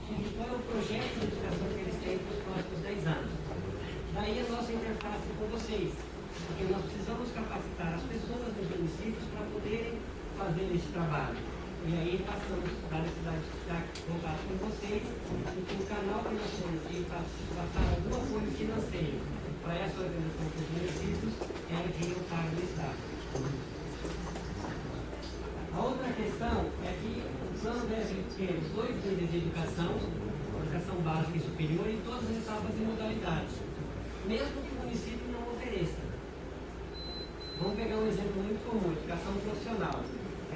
e qual é o projeto de educação que eles têm para os próximos 10 anos. Daí a nossa interface com vocês, porque nós precisamos capacitar as pessoas dos municípios para poderem fazer esse trabalho. E aí passamos da necessidade de estar em contato com vocês e que o canal que nós temos de passar algum apoio financeiro para essa organização dos municípios é via o Pago do Estado. A outra questão é que o plano deve ter os 2 níveis de educação básica e superior em todas as etapas e modalidades, mesmo que o município não ofereça. Vamos pegar um exemplo muito comum, educação profissional. Um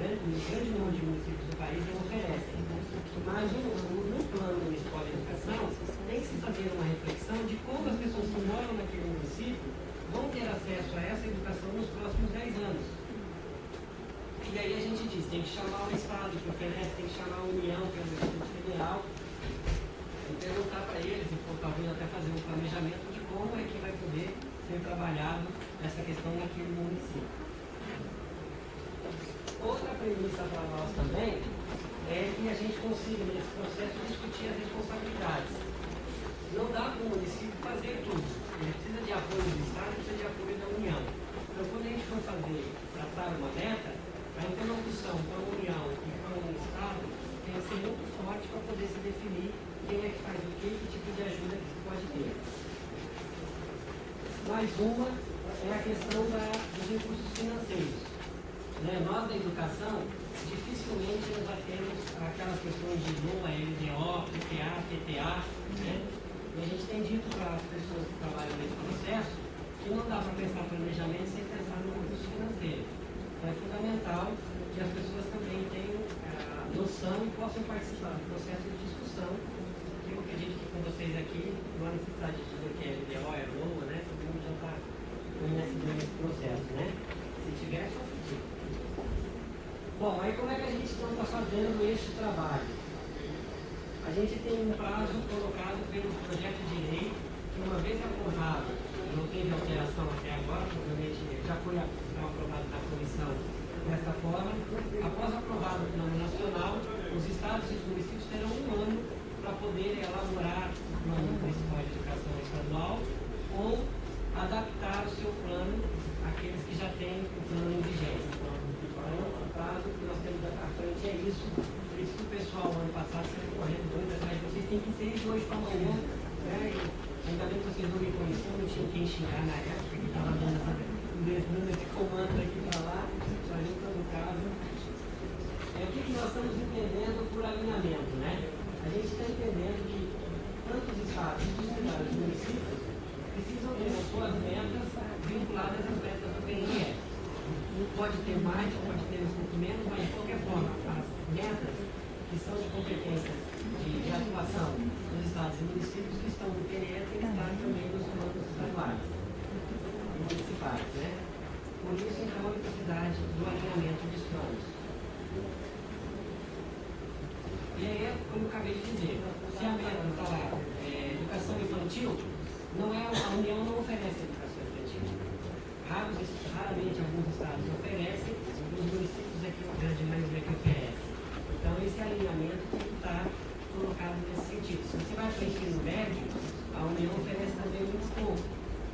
grande número de municípios do país não oferecem. Mas no plano municipal de educação, tem que se fazer uma reflexão de como as pessoas que moram naquele município vão ter acesso a essa educação nos próximos 10 anos. E aí a gente diz, tem que chamar o Estado que oferece, tem que chamar a União, que é o Instituto Federal, e perguntar para eles, e talvez até fazer um planejamento de como é que vai poder ser trabalhado essa questão naquele município. Outra premissa para nós também é que a gente consiga, nesse processo, discutir as responsabilidades. Não dá para o município fazer tudo. Ele precisa de apoio do Estado, precisa de apoio da União. Então, quando a gente for traçar uma meta, a interlocução com a União e com o Estado tem que ser muito forte para poder se definir quem é que faz o quê, que tipo de ajuda que se pode ter. Mais uma é a questão dos recursos financeiros. Nós da educação, dificilmente nós já temos aquelas questões de LOA, LDO, PTA, PTA, E a gente tem dito para as pessoas que trabalham nesse processo que não dá para pensar planejamento sem pensar no recurso financeiro. Então é fundamental que as pessoas também tenham noção e possam participar do processo de discussão. Eu acredito que com vocês aqui não há necessidade de dizer que é LDO, é LOA, Todo mundo já está nesse processo, Se tiver, é só pedir. Bom, aí como é que a gente então está fazendo este trabalho? A gente tem um prazo colocado pelo projeto de lei, que uma vez aprovado, não teve alteração até agora, provavelmente já foi aprovado na comissão dessa forma. Após aprovado no plano nacional, os estados e os municípios terão um ano para poder elaborar o plano municipal de educação estadual ou adaptar o seu plano àqueles que já têm o plano em vigência. Então, o prazo que nós temos à frente é isso. Por isso que o pessoal, ano passado, sempre correndo doido atrás de vocês, tem que ser de hoje para amanhã. Ainda bem que vocês não me conheciam, não tinha quem xingar na época, que estava dando esse comando aqui para lá, para gente, no caso. O que nós estamos entendendo por alinhamento, A gente está entendendo que tanto os estados como os municípios precisam ter as suas metas vinculadas às metas do PNR. Pode ter mais, pode ter um pouco menos, mas de qualquer forma, as metas que são de competências de atuação dos estados e municípios que estão no PNR têm que estar também nos planos estaduais e municipais, Por isso, então, a necessidade do alinhamento dos planos. E aí, como eu acabei de dizer, se a meta está lá, educação infantil, a União não oferece educação infantil. Raramente alguns estados oferecem, os municípios é que a grande maioria que oferece. Então esse alinhamento tem que estar colocado nesse sentido. Se você vai para o ensino médio, a União oferece também muito pouco.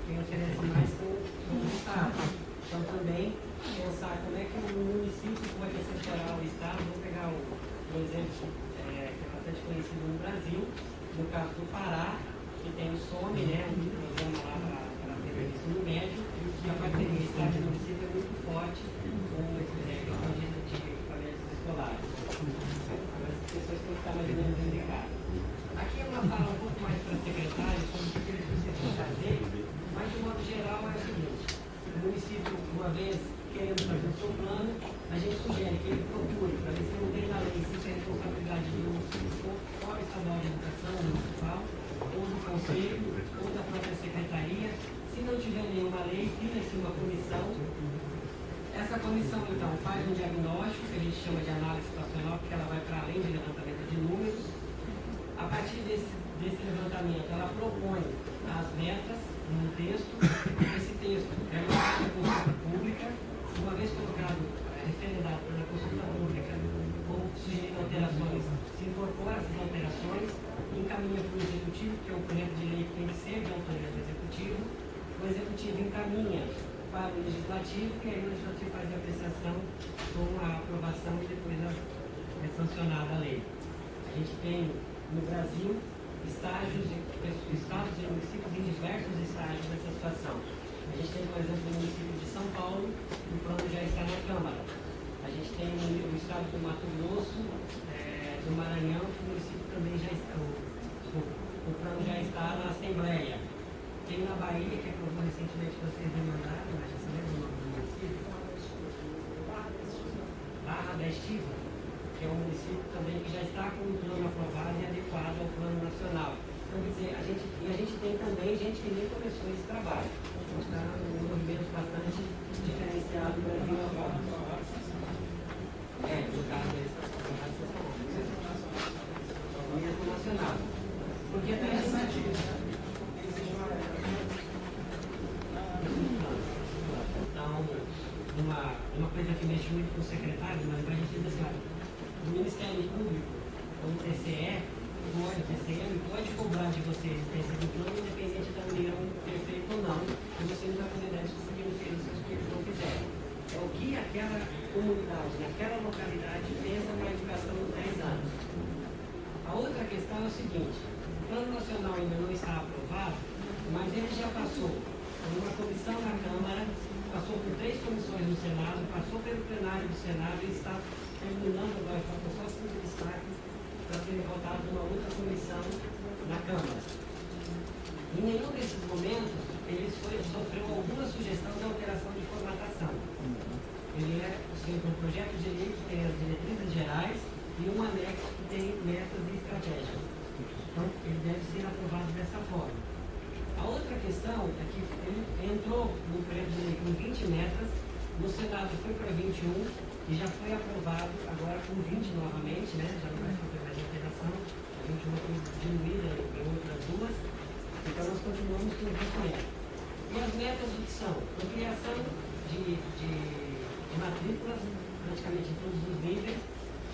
Quem oferece mais são os estados. Então também pensar como é que o município pode assessorar o estado. Vou pegar um exemplo que é bastante conhecido no Brasil, no caso do Pará, que tem o SOME, um programa lá para ter o ensino médio, e a parceria Estado e município é muito forte com a questão de equipamentos escolares. As pessoas têm que estar mais ou menos indicadas. Aqui é uma fala um pouco mais para secretário sobre o que eles precisam fazer, mas de modo geral é o seguinte: o município, uma vez querendo fazer o seu plano, a gente sugere que ele procure, para ver se não tem na lei, se isso é responsabilidade do município, ou estadual de educação, municipal, ou do conselho, ou da própria secretaria. Se não tiver nenhuma lei, cria-se uma comissão. Essa comissão, então, faz um diagnóstico, que a gente chama de análise situacional, porque ela vai para além de levantamento de números. A partir desse levantamento, ela propõe as metas num texto. Esse texto é colocado na consulta pública. Uma vez colocado, referendado pela consulta pública, ou sugerindo alterações, se incorpora essas alterações sugestões, encaminha para o Executivo, que é um projeto de lei que tem que ser de autoria do Executivo. O Executivo encaminha para o Legislativo, e aí o Legislativo faz a apreciação com a aprovação e depois é sancionada a lei. A gente tem no Brasil estados e municípios em diversos estágios dessa situação. A gente tem, por exemplo, o município de São Paulo, o plano já está na Câmara. A gente tem o estado do Mato Grosso, do Maranhão, que o município também já está, o plano já está na Assembleia. Tem na Bahia, que aprovou recentemente, vocês demandaram, mas já se lembra o nome do município? Barra da Estiva, que é um município também que já está com o plano aprovado e adequado ao plano nacional. Então, quer dizer, a gente tem também gente que nem começou esse trabalho. A gente está num movimento bastante diferenciado no Brasil agora. No caso desse, mesmo nacional. Porque até a gente... Então, uma coisa que mexe muito com o secretário, mas a gente diz assim, olha, o Ministério Público, ou o TCE, pode cobrar de você a existência do plano, independente da união ter feito ou não, e você não vai poder dar desculpa que não fez os seus filhos não fizeram. É o que aquela comunidade, naquela localidade, pensa na educação nos 10 anos. A outra questão é o seguinte, o Plano Nacional ainda não está aprovado, mas ele já passou por uma comissão na Câmara, passou por 3 comissões no Senado, passou pelo plenário do Senado e está terminando agora, faltam só 5 destaques para serem votados numa outra comissão na Câmara. Em nenhum desses momentos, ele sofreu alguma sugestão de alteração de formatação. Ele é sempre um projeto de lei que tem as diretrizes gerais e um anexo que tem metas e estratégias. Então, ele deve ser aprovado dessa forma. A outra questão é que ele entrou no projeto de lei com 20 metas, no Senado foi para 21 e já foi aprovado agora com 20 novamente, né? Já não vai fazer mais alteração, a 21 foi diminuída em outras duas, então nós continuamos com 20 metas. E as metas o que são? Ampliação de matrículas, praticamente em todos os níveis,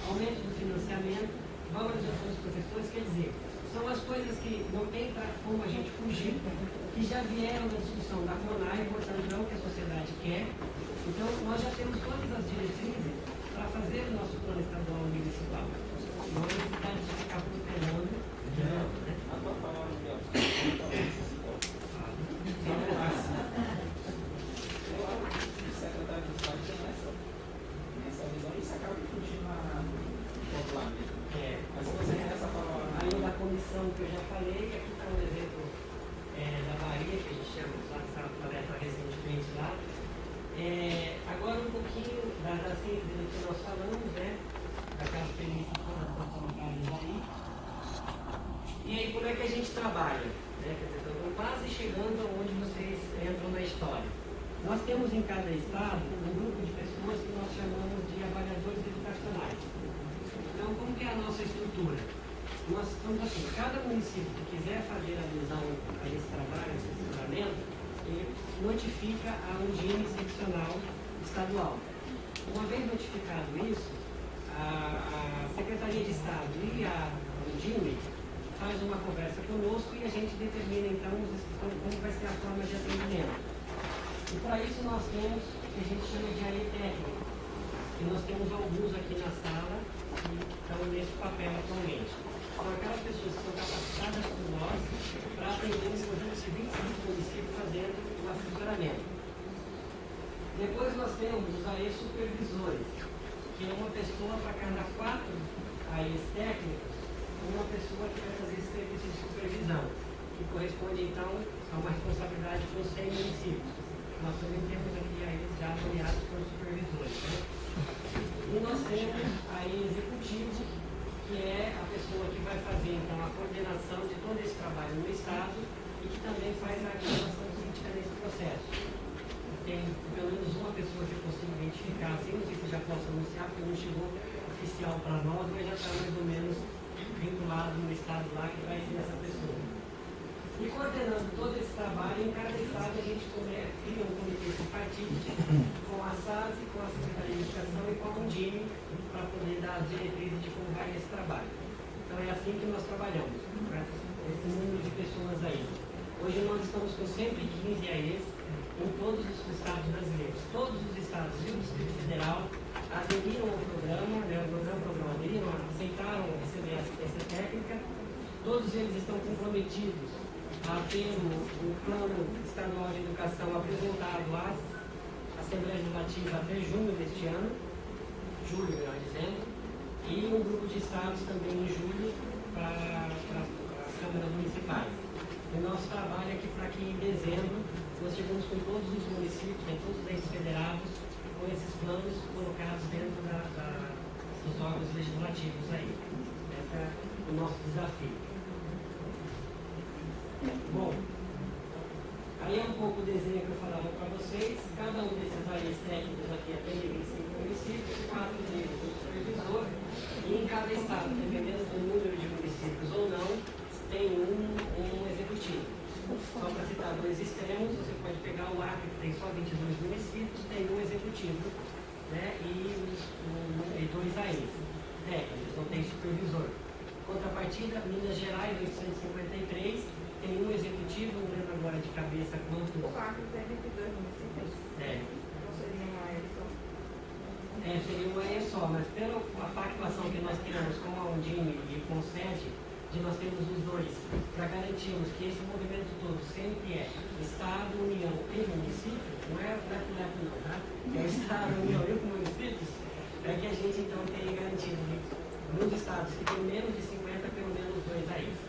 aumento do financiamento, valorização dos professores, quer dizer, são as coisas que não tem como a gente fugir, que já vieram da discussão da CONAI, portanto não o que a sociedade quer. Então, nós já temos todas as diretrizes para fazer o nosso plano estadual e municipal. Não há necessidade de ficar protelando. Isso acaba discutindo no planeta. Mas se você quer essa palavra aí da comissão que eu já falei, aqui está um exemplo da Bahia, que a gente chama essa palestra recentemente lá. Agora um pouquinho da síntese do que nós falamos, né? Daquelas premissas que nós estamos colocadas aí. E aí como é que a gente trabalha? Né? Quer dizer, estamos quase chegando aonde vocês entram na história. Nós temos em cada estado um grupo de pessoas que nós chamamos de avaliadores educacionais. Então, como que é a nossa estrutura? Nós estamos assim, cada município que quiser fazer adesão a esse trabalho, a esse assessoramento, ele notifica a Undime seccional estadual. Uma vez notificado isso, a Secretaria de Estado e a Undime faz uma conversa conosco e a gente determina então como vai ser a forma de atendimento. E para isso nós temos o que a gente chama de área técnica. E nós temos alguns aqui na sala que estão nesse papel atualmente. São aquelas pessoas que são capacitadas por nós para atender um conjunto de 25 municípios fazendo o assessoramento. Depois nós temos os AEs supervisores, que é uma pessoa para cada 4 AEs técnicos, uma pessoa que vai fazer esse serviço de supervisão, que corresponde então a uma responsabilidade com 100 municípios. Nós também temos aqui AEs já avaliados por supervisores. Né? E nós temos a executivo, que é a pessoa que vai fazer então a coordenação de todo esse trabalho no Estado e que também faz a coordenação política nesse processo. Tem pelo menos uma pessoa que eu consigo identificar, assim, não sei se já posso anunciar, porque não chegou oficial para nós, mas já está mais ou menos vinculado no Estado lá que vai ser essa pessoa. E coordenando todo esse trabalho, em cada estado a gente cria um comitê tripartite com a SAS, com a Secretaria de Educação e com a Undime para poder dar as diretrizes de como vai esse trabalho. Então é assim que nós trabalhamos, para esse número de pessoas aí. Hoje nós estamos com 115 AEs em todos os estados brasileiros. Todos os estados e o Distrito Federal aderiram ao programa, aderiram, aceitaram receber assistência técnica. Todos eles estão comprometidos a ter o Plano Estadual de Educação apresentado às Assembleias Legislativas até junho deste ano, julho, melhor dizendo, e um grupo de estados também em julho para as câmaras municipais. O nosso trabalho é para que em dezembro nós chegamos com todos os municípios, todos os entes federados, com esses planos colocados dentro dos órgãos legislativos aí. Esse é o nosso desafio. Bom, aí é um pouco o desenho que eu falava para vocês. Cada um desses áreas técnicos aqui atende 25 municípios, 4 deles o supervisor, e em cada estado, dependendo do número de municípios ou não, tem um executivo. Só para citar dois extremos, você pode pegar o Acre, que tem só 22 municípios, tem um executivo, né, e dois AEs técnicos, não tem supervisor. Contrapartida, Minas Gerais, 853, tem um executivo, não lembro agora de cabeça quantos. O Acre tem 22 municípios? Não seria uma AE só? Seria uma AE só, mas pela pactuação que nós temos com a Undime e com o SED, nós temos os dois, para garantirmos que esse movimento todo sempre é Estado, União e município, não é lepo não, tá? É Estado, União e municípios, é que a gente então tenha garantido nos estados que tem menos de 50, pelo menos 2 AEs.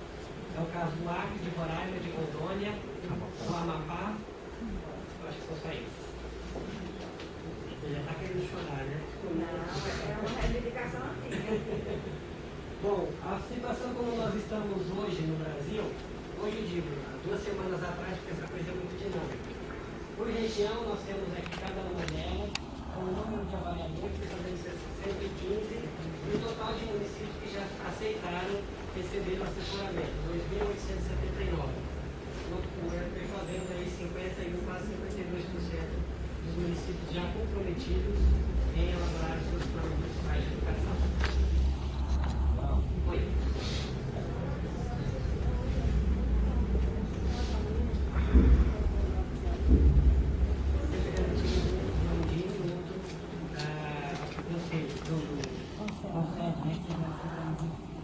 É o caso do Acre, de Roraima, de Rondônia, do Amapá, eu acho que são só esses. Você já está querendo chorar, né? Não, é uma reivindicação antiga. Bom, a situação como nós estamos hoje no Brasil, hoje eu digo, 2 semanas atrás, porque essa coisa é muito dinâmica. Por região, nós temos aqui cada uma delas, com o número de avaliadores, que estão dando 115, e o total de municípios que já aceitaram receber o assessoramento, 2.879. Fazendo aí 51, quase 52% dos municípios já comprometidos em elaborar os seus planos municipais de educação. Oi.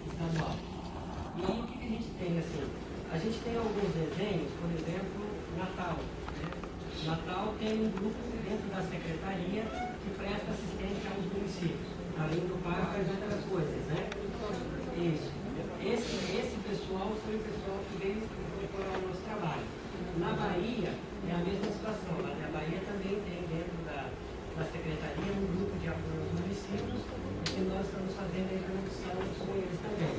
Estadual. E aí o que a gente tem assim? A gente tem alguns desenhos, por exemplo, Natal. Né? Natal tem um grupo dentro da secretaria que presta assistência aos municípios. Além do PAR, faz outras coisas, né? Isso. Esse pessoal foi o pessoal que veio incorporar o nosso trabalho. Na Bahia é a mesma situação. A Bahia também tem dentro da secretaria um grupo de apoio aos municípios e nós estamos fazendo a introdução com eles também.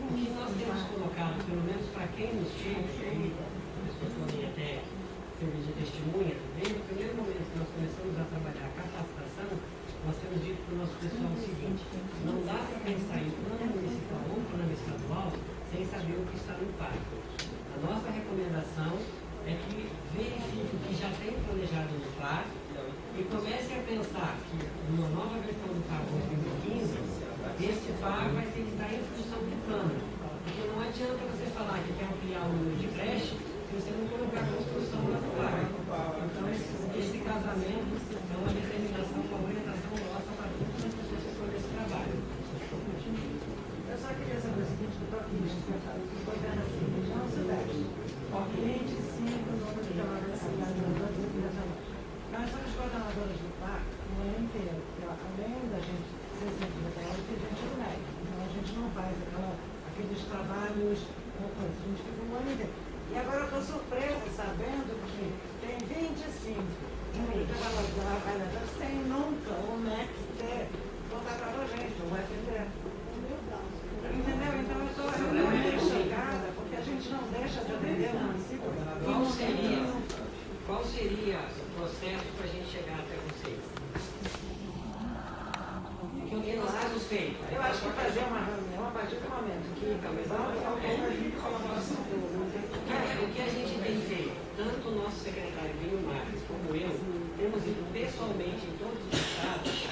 O que nós temos colocado, pelo menos para quem nos chega, aí as pessoas podem até servir de testemunha, desde o primeiro momento que nós começamos a trabalhar a capacitação, nós temos dito para o nosso pessoal o seguinte: não dá para pensar em plano municipal ou plano estadual sem saber o que está no PAR. A nossa recomendação é que verifique o que já tem planejado no PAR e comece a pensar que numa nova versão do PAR 2015, este PAR vai ter que estar em função do plano. Porque não adianta você falar que quer ampliar o número de creche se você não colocar a construção lá no PAR. Então, esse casamento é uma determinação, uma orientação nossa para todas as pessoas que estão nesse trabalho. Eu só queria saber o seguinte, que eu estou aqui, estou vendo assim, região sudeste, ok, 25, número de coordenadores, nós somos coordenadores do PAC o ano inteiro, porque além da gente ser centro de trabalho, tem gente do MEC, então a gente não faz aqueles trabalhos, a gente fica o ano inteiro. E agora eu estou surpresa sabendo que tem 25 trabalhadores sem nunca o MEC ter contratado a gente, o UFT. Entendeu? Então eu estou realmente chocada, porque a gente não deixa de atender o município. Qual seria o processo para a gente chegar até vocês? O que nós temos feito? Eu acho que fazer uma reunião a partir do momento que o que a gente tem feito, tanto o nosso secretário Binho Marques como eu, temos ido pessoalmente em todos os estados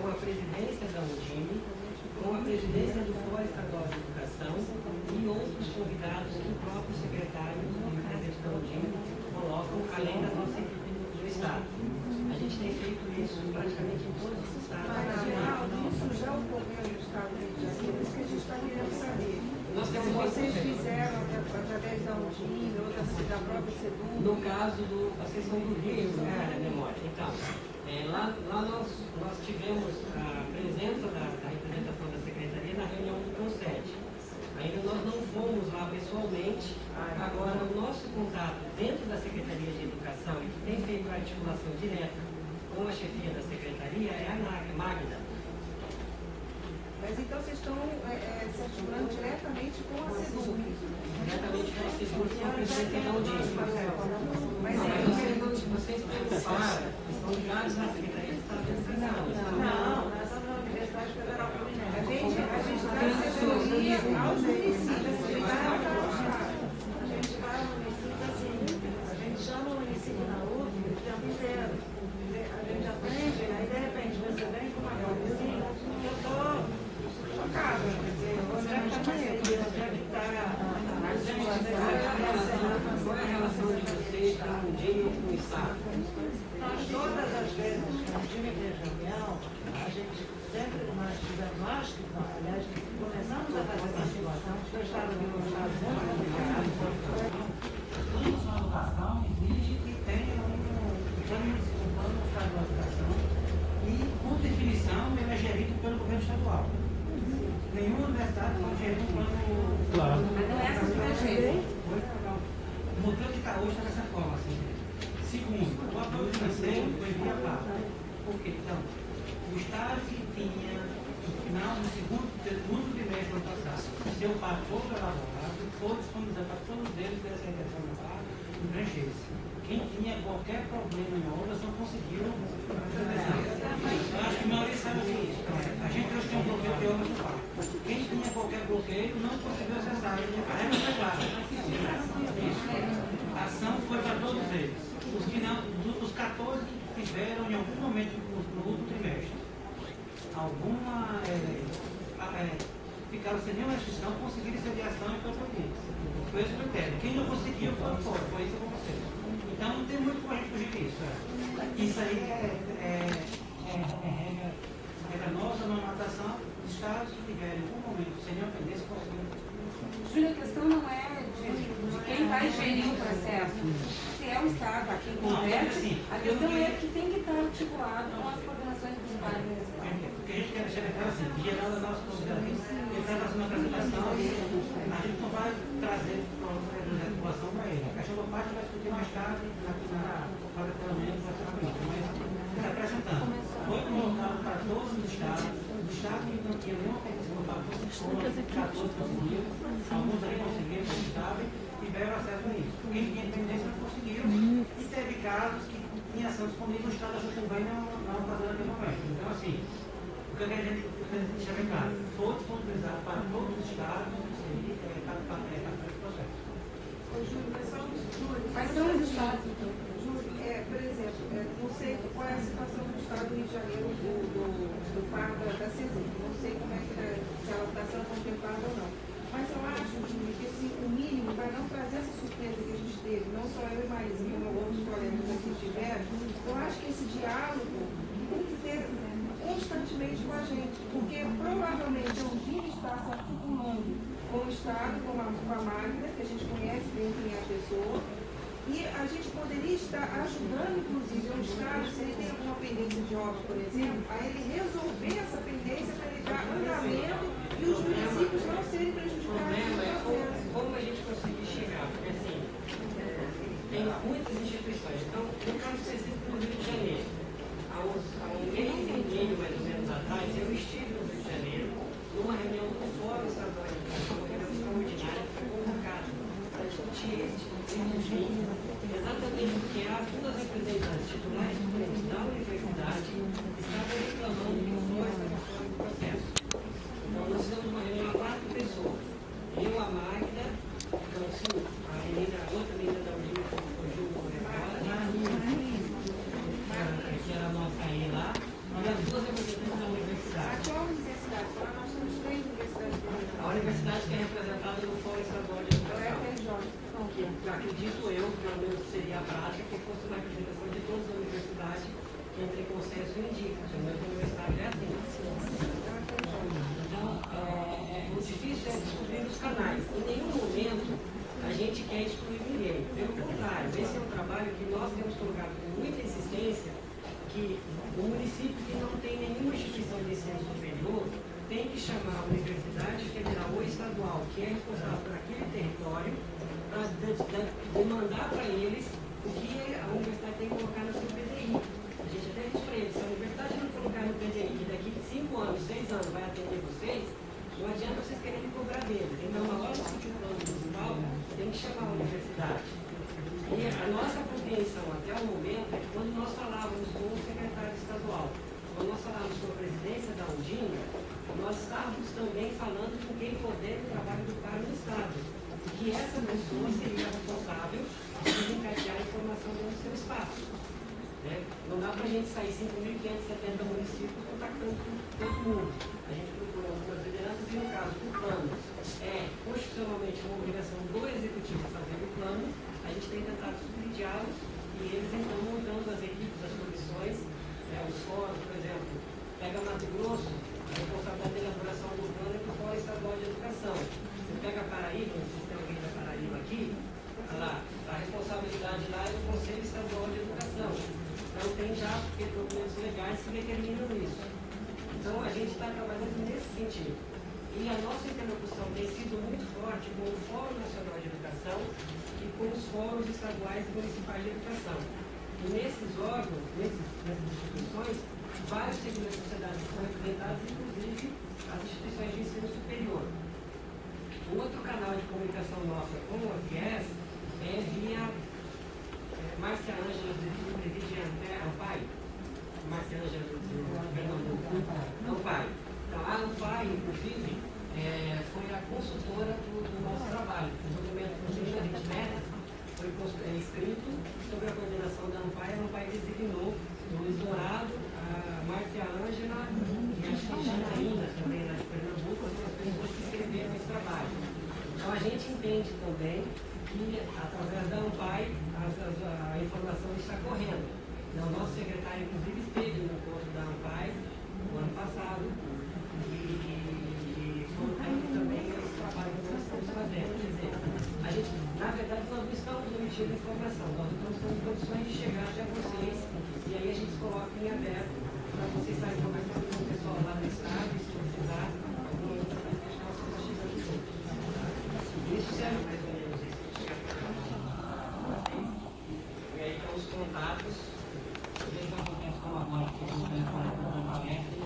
com a presidência da Undime, com a presidência do Fórum Estadual de Educação e outros convidados que o próprio secretário e o presidente da Undime colocam, além da nossa equipe do Estado. A gente tem feito isso praticamente em todos os estados. Isso já ocorreu no Estado do Rio de Janeiro, isso que a gente está querendo saber. Nós temos Vocês fizeram através da Undime ou da própria SEDUC? No caso da sessão do Rio, né, memória. Então, lá nós tivemos a presença da representação da Secretaria na reunião do CONSET. Ainda nós não fomos lá pessoalmente. Agora, o nosso contato dentro da Secretaria de Educação, e que tem feito a articulação direta com a chefia da Secretaria, é a Magda. Mas então vocês estão se articulando diretamente com a SEDUC? Diretamente com a SEDUC, com a presidência da Undime. Mas vocês preocuparam, estão ligados na Secretaria de Estado de Educação. Não, nós estamos na Universidade Federal Fluminense. a gente dá assessoria aos municípios. A gente vai ao município assim, a gente chama o município na UF o tempo inteiro. A gente aprende, aí de repente você vem com uma coisa assim, eu estou chocada, quer dizer, onde é que está onde é que está a gente, Qual é a relação de vocês com o Undime e com o Estado? nós todas as vezes que o time fez reunião, a gente sempre nós tivemos, aliás, começamos a fazer essa articulação, porque o Estado do Rio é um Estado muito complicado. Tudo com a educação exige que tenha um plano estadual de educação e, por definição, ele é gerido pelo governo estadual. Nenhuma universidade pode gerir um plano. Claro. Mas não é essa que vai gerir. O modelo que está hoje está dessa forma, assim. Segundo, o apoio financeiro foi via PAP. Por quê? Então, o Estado que tinha, no final do segundo trimestre do ano passado, seu PAP todo elaborado, foi disponibilizado para todos eles dessa redação do PAP, no preenchesse. Quem tinha qualquer problema em obras não conseguiu. Eu acho que a maioria sabe o que é isso. A gente hoje tem um bloqueio de obras no PAP. Quem tinha qualquer bloqueio não conseguiu acessar. A regra foi clara. A ação foi para todos eles. Os 14 que tiveram em algum momento no último trimestre, ficaram sem nenhuma restrição, conseguiram sediação e foi para eles. Foi esse o critério. Quem não conseguiu foi fora, foi isso com vocês. Então não tem muito para a gente fugir disso. Isso aí regra nossa, normalização. Os estados que tiverem em algum momento sem nenhuma pendência conseguiram. Júlia, a questão não é de quem vai gerir o processo. Se é o Estado a quem compete, a questão é que tem que estar articulado com as coordenações dos bairros. O que a gente quer deixar é assim, em geral, a nossa consideração, ele está fazendo uma apresentação e a gente não vai trazer a população para ele. A questão do parte vai discutir mais tarde, para pelo menos, vai ser uma coisa. Mas está apresentando. Foi colocado para todos os estados que não tinha nenhuma petição para todos os estados conseguiram, alguns aí conseguiram, como sabem, tiveram acesso a isso. Quem tinha independência não conseguiu, e teve casos que tinha ação disponível, o Estado achou também não fazer naquele momento. Então, assim, o que a gente deixa bem claro, foi disponibilizado para todos os estados, para fazer esse processo. Ô, Júlio, mas só Júlio, Quais são os estados, então? Júlio, por exemplo, não sei qual é a situação do Estado do Rio de Janeiro do par da SEDUC. Não sei como é que se ela está sendo contemplada ou não. Mas eu acho, Júlio, que assim, o mínimo, para não trazer essa surpresa que a gente teve, não só eu e Marizinho, como outros colegas aqui tiveram, eu acho que esse diálogo tem que ter constantemente com a gente, porque provavelmente o Undime está se articulando com o Estado, com a Magda, que a gente conhece bem quem é a pessoa, e a gente poderia estar ajudando, inclusive, o Estado, se ele tem alguma pendência de obra, por exemplo, a ele resolver essa pendência para ele dar andamento e os municípios não serem O prejudicados problema no é processo. como a gente conseguir chegar, porque assim, tem muitas instituições. Então, no caso específico do Rio de Janeiro, há um mês e meio, mais ou menos, atrás, eu estive no Rio de Janeiro, numa reunião do Fórum Estadual de Educação, uma reunião extraordinária que foi convocada para discutir esse tipo de fim, exatamente porque as duas representantes titulares da universidade estavam reclamando que o Fórum estava fora do processo. Então, nós fizemos uma reunião com 4 pessoas. Eu, a Magda, então, sim, a outra menina da Undime, que fugiu, a prática que fosse uma representação de todas as universidades que entre consenso e indica. Pelo menos a universidade é assim. Então, o difícil é descobrir os canais. Em nenhum momento a gente quer excluir ninguém. Pelo contrário, esse é um trabalho que nós temos colocado com muita insistência, que o município que não tem nenhuma instituição de ensino superior tem que chamar a universidade federal ou estadual, que é responsável por aquele território, para demandar para eles o que a universidade tem que colocar no seu PDI. A gente até diz para eles, se a universidade não colocar no PDI, que daqui 5 anos, 6 anos vai atender vocês, não adianta vocês quererem cobrar deles. Então, na hora de discutir o plano municipal, tem que chamar a universidade. E a nossa compreensão até o momento é que quando nós falávamos com o secretário estadual, quando nós falávamos com a presidência da Undina, nós estávamos também falando com quem coordena o trabalho do CAR no Estado. E que essa pessoa seria responsável por encaixar a informação dentro do seu espaço. Né? Não dá para a gente sair 5.570 municípios contactando todo mundo. A gente procura algumas lideranças e, no caso do plano, é constitucionalmente uma obrigação do executivo fazer o plano. A gente tem tentado subsidiá-los e eles então montando as equipes, as comissões, os fóruns, por exemplo, pega Mato Grosso, a responsabilidade da elaboração do plano é do Fórum Estadual de Educação. Você pega a Paraíba, não sei se tem alguém da Paraíba aqui, lá, a responsabilidade lá é do Conselho Estadual de Educação. Então tem já documentos legais que determinam isso. Então a gente está trabalhando nesse sentido. E a nossa interlocução tem sido muito forte com o Fórum Nacional de Educação e com os fóruns estaduais e municipais de educação. E nesses órgãos, nessas instituições, vários segmentos da sociedade estão representados, inclusive as instituições de ensino superior. O outro canal de comunicação nossa com a FIES é via Márcia Ângela, presidindo, ANPAI. Márcia Ângela, do Pernambuco. ANPAI. Então, a ANPAI, inclusive, foi a consultora do nosso trabalho. O documento que a gente meta foi escrito sobre a coordenação da ANPAI. A ANPAI designou o Luiz Dourado, a Márcia Ângela e a Janaína, também lá de Pernambuco, as duas pessoas que escreveram esse trabalho. Então, a gente entende também que, através da ANPAI, a informação está correndo. Então, o nosso secretário, inclusive, esteve no encontro da ANPAI no ano passado e colocando também esse trabalho que nós estamos fazendo. Quer dizer, a gente, na verdade, nós não estamos omitindo informação, nós estamos tendo condições de chegar até vocês e aí a gente coloca em aberto para vocês estarem conversando com o pessoal lá do Estado, se precisar, alguma outra coisa que nós estamos chegando juntos. Isso serve mais ou menos isso que a gente quer. E aí estão os contatos, vocês vão poder colaborar com o telefone do